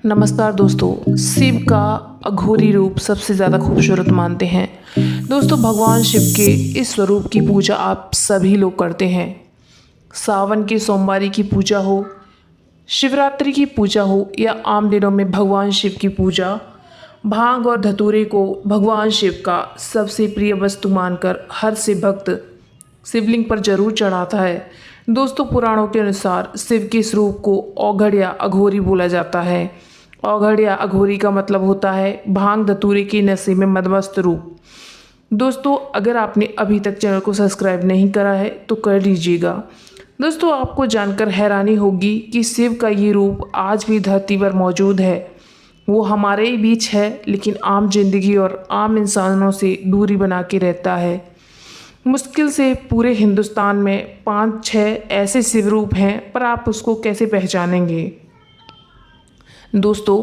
नमस्कार दोस्तों, शिव का अघोरी रूप सबसे ज़्यादा खूबसूरत मानते हैं। दोस्तों, भगवान शिव के इस स्वरूप की पूजा आप सभी लोग करते हैं। सावन के सोमवारी की पूजा हो, शिवरात्रि की पूजा हो या आम दिनों में भगवान शिव की पूजा, भांग और धतूरे को भगवान शिव का सबसे प्रिय वस्तु मानकर हर शिव भक्त शिवलिंग पर जरूर चढ़ाता है। दोस्तों, पुराणों के अनुसार शिव के इस रूप को औघड़ या अघोरी बोला जाता है। औघड़ या अघोरी का मतलब होता है भांग धतूरे के नशे में मदमस्त रूप। दोस्तों, अगर आपने अभी तक चैनल को सब्सक्राइब नहीं करा है तो कर लीजिएगा। दोस्तों, आपको जानकर हैरानी होगी कि शिव का ये रूप आज भी धरती पर मौजूद है। वो हमारे ही बीच है, लेकिन आम जिंदगी और आम इंसानों से दूरी बना के रहता है। मुश्किल से पूरे हिंदुस्तान में 5-6 ऐसे शिव रूप हैं, पर आप उसको कैसे पहचानेंगे। दोस्तों,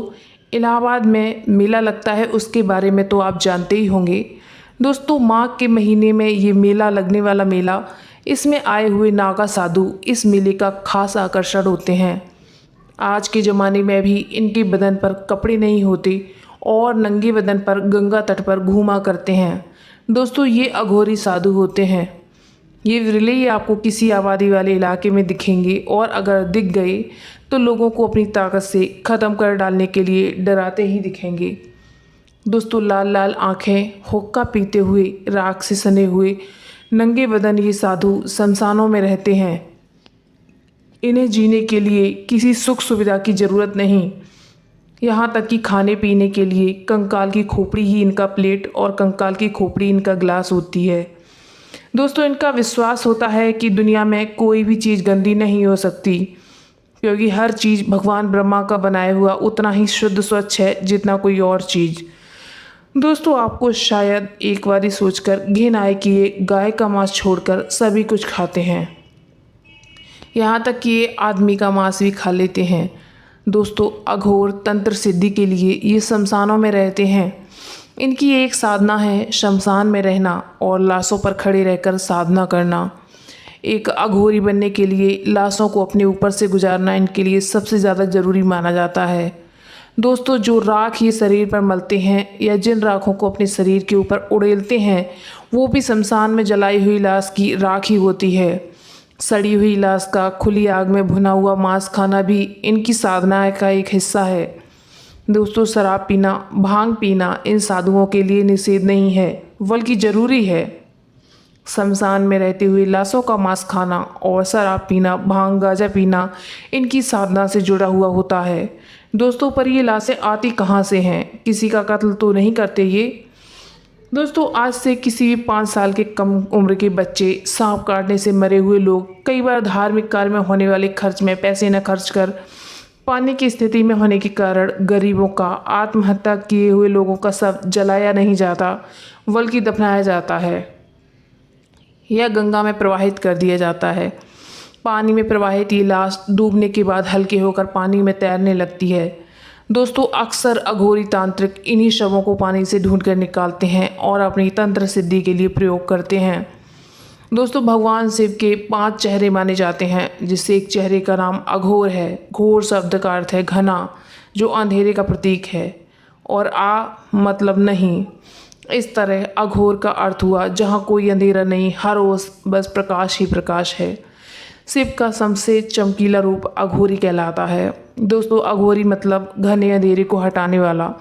इलाहाबाद में मेला लगता है, उसके बारे में तो आप जानते ही होंगे। दोस्तों, माघ के महीने में ये मेला लगने वाला मेला, इसमें आए हुए नागा साधु इस मेले का खास आकर्षण होते हैं। आज के ज़माने में भी इनके बदन पर कपड़े नहीं होते और नंगे बदन पर गंगा तट पर घूमा करते हैं। दोस्तों, ये अघोरी साधु होते हैं। ये विरले ही आपको किसी आबादी वाले इलाके में दिखेंगे और अगर दिख गए तो लोगों को अपनी ताकत से ख़त्म कर डालने के लिए डराते ही दिखेंगे। दोस्तों, लाल लाल आँखें, हुक्का पीते हुए, राख से सने हुए, नंगे बदन ये साधु शमशानों में रहते हैं। इन्हें जीने के लिए किसी सुख सुविधा की ज़रूरत नहीं, यहाँ तक कि खाने पीने के लिए कंकाल की खोपड़ी ही इनका प्लेट और कंकाल की खोपड़ी इनका गिलास होती है। दोस्तों, इनका विश्वास होता है कि दुनिया में कोई भी चीज़ गंदी नहीं हो सकती, क्योंकि हर चीज़ भगवान ब्रह्मा का बनाया हुआ उतना ही शुद्ध स्वच्छ है जितना कोई और चीज़। दोस्तों, आपको शायद एक बार ही सोचकर घिन आए कि ये गाय का मांस छोड़कर सभी कुछ खाते हैं, यहाँ तक कि ये आदमी का मांस भी खा लेते हैं। दोस्तों, अघोर तंत्र सिद्धि के लिए ये शमशानों में रहते हैं। इनकी एक साधना है शमशान में रहना और लाशों पर खड़े रहकर साधना करना। एक अघोरी बनने के लिए लाशों को अपने ऊपर से गुजारना इनके लिए सबसे ज़्यादा ज़रूरी माना जाता है। दोस्तों, जो राख ये शरीर पर मलते हैं या जिन राखों को अपने शरीर के ऊपर उड़ेलते हैं, वो भी शमशान में जलाई हुई लाश की राख ही होती है। सड़ी हुई लाश का खुली आग में भुना हुआ मांस खाना भी इनकी साधना का एक हिस्सा है। दोस्तों, शराब पीना, भांग पीना इन साधुओं के लिए निषेध नहीं है, बल्कि ज़रूरी है। शमशान में रहते हुए लाशों का मांस खाना और शराब पीना, भांग गांजा पीना इनकी साधना से जुड़ा हुआ होता है। दोस्तों, पर ये लाशें आती कहाँ से हैं? किसी का कत्ल तो नहीं करते ये। दोस्तों, आज से किसी भी 5 साल के कम उम्र के बच्चे, सांप काटने से मरे हुए लोग, कई बार धार्मिक कार्य में होने वाले खर्च में पैसे न खर्च कर पाने की स्थिति में होने के कारण गरीबों का, आत्महत्या किए हुए लोगों का शव जलाया नहीं जाता, बल्कि दफनाया जाता है या गंगा में प्रवाहित कर दिया जाता है। पानी में प्रवाहित ये लाश डूबने के बाद हल्के होकर पानी में तैरने लगती है। दोस्तों, अक्सर अघोरी तांत्रिक इन्हीं शवों को पानी से ढूंढ कर निकालते हैं और अपनी तंत्र सिद्धि के लिए प्रयोग करते हैं। दोस्तों, भगवान शिव के 5 चेहरे माने जाते हैं, जिससे एक चेहरे का नाम अघोर है। घोर शब्द का अर्थ है घना, जो अंधेरे का प्रतीक है, और मतलब नहीं। इस तरह अघोर का अर्थ हुआ जहाँ कोई अंधेरा नहीं, हर ओर बस प्रकाश ही प्रकाश है। शिव का सबसे चमकीला रूप अघोरी कहलाता है। दोस्तों, अघोरी मतलब घने अंधेरे को हटाने वाला।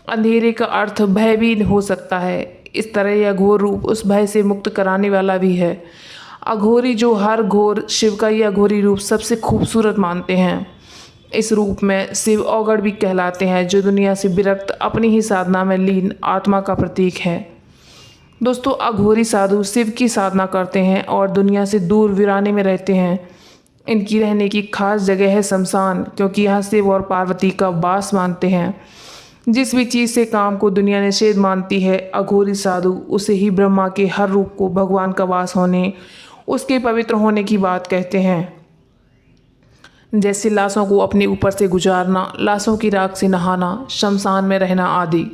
अंधेरे का अर्थ भय भी हो सकता है। इस तरह यह अघोर रूप उस भय से मुक्त कराने वाला भी है। अघोरी जो हर घोर शिव का यह अघोरी रूप सबसे खूबसूरत मानते हैं। इस रूप में शिव औघड़ भी कहलाते हैं, जो दुनिया से विरक्त अपनी ही साधना में लीन आत्मा का प्रतीक है। दोस्तों, अघोरी साधु शिव की साधना करते हैं और दुनिया से दूर वीराने में रहते हैं। इनकी रहने की खास जगह है शमशान, क्योंकि यहाँ शिव और पार्वती का वास मानते हैं। जिस भी चीज़ से काम को दुनिया निषेध मानती है, अघोरी साधु उसे ही ब्रह्मा के हर रूप को भगवान का वास होने, उसके पवित्र होने की बात कहते हैं। जैसे लाशों को अपने ऊपर से गुजारना, लाशों की राख से नहाना, शमशान में रहना आदि।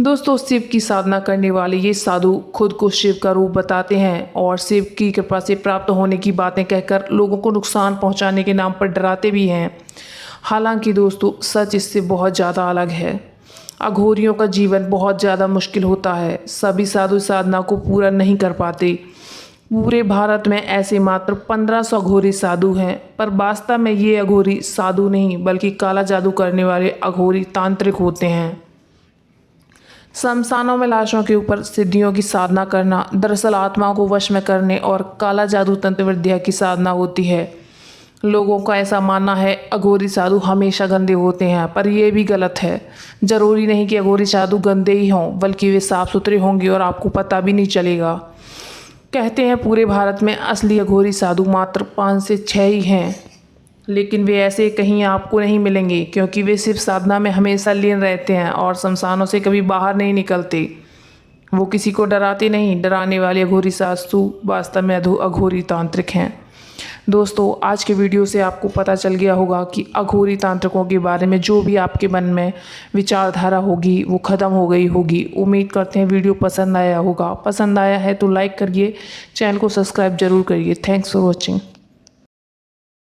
दोस्तों, शिव की साधना करने वाले ये साधु खुद को शिव का रूप बताते हैं और शिव की कृपा से प्राप्त होने की बातें कहकर लोगों को नुकसान पहुंचाने के नाम पर डराते भी हैं। हालांकि दोस्तों सच इससे बहुत ज़्यादा अलग है। अघोरियों का जीवन बहुत ज़्यादा मुश्किल होता है। सभी साधु साधना को पूरा नहीं कर पाते। पूरे भारत में ऐसे मात्र 1500 अघोरी साधु हैं, पर वास्तव में ये अघोरी साधु नहीं बल्कि काला जादू करने वाले अघोरी तांत्रिक होते हैं। शमशानों में लाशों के ऊपर सिद्धियों की साधना करना दरअसल आत्माओं को वश में करने और काला जादू तंत्र विद्या की साधना होती है। लोगों का ऐसा मानना है अघोरी साधु हमेशा गंदे होते हैं, पर यह भी गलत है। ज़रूरी नहीं कि अघोरी साधु गंदे ही हों, बल्कि वे साफ़ सुथरे होंगे और आपको पता भी नहीं चलेगा। कहते हैं पूरे भारत में असली अघोरी साधु मात्र 5 से 6 ही हैं, लेकिन वे ऐसे कहीं आपको नहीं मिलेंगे, क्योंकि वे सिर्फ साधना में हमेशा लीन रहते हैं और शमशानों से कभी बाहर नहीं निकलते। वो किसी को डराते नहीं। डराने वाले अघोरी साधु वास्तव में अघोरी तांत्रिक हैं। दोस्तों आज के वीडियो से आपको पता चल गया होगा कि अघोरी तांत्रिकों के बारे में जो भी आपके मन में विचारधारा होगी वो ख़त्म हो गई होगी। उम्मीद करते हैं वीडियो पसंद आया होगा। पसंद आया है तो लाइक करिए, चैनल को सब्सक्राइब जरूर करिए। Thanks for watching.